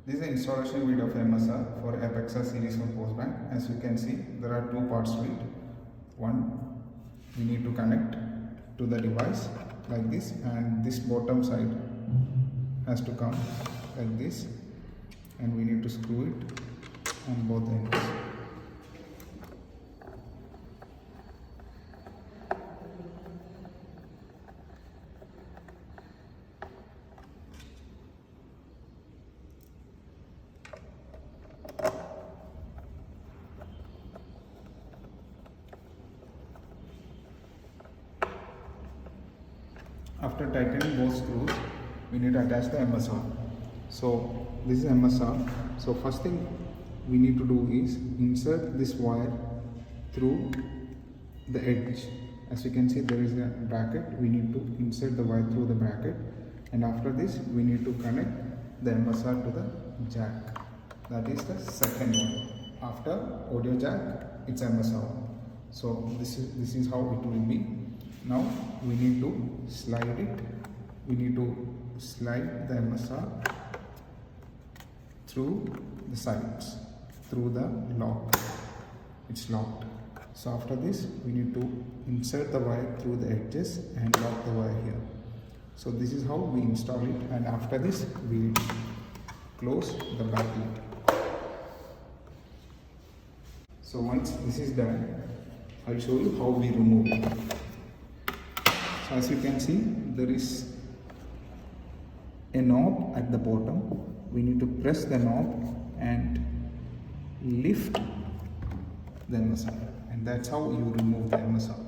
This is the installation video of MSR for Apexa series from Posbank. As you can see, there are two parts to it. One, we need to connect to the device like this, and this bottom side has to come like this, and we need to screw it on both ends. After tightening both screws, we need to attach the MSR. So this is MSR. So first thing we need to do is insert this wire through the edge. As you can see, there is a bracket. We need to insert the wire through the bracket, and after this we need to connect the MSR to the jack. That is the second one. After audio jack, it's MSR. So this is how it will be. Now we need to slide it. We need to slide the MSR through the sides, through the lock. It's locked. So after this, we need to insert the wire through the edges and lock the wire here. So this is how we install it, and after this we close the back lid. So once this is done, I'll show you how we remove it. So as you can see, there is a knob at the bottom. We need to press the knob and lift the MSR, and that's how you remove the MSR.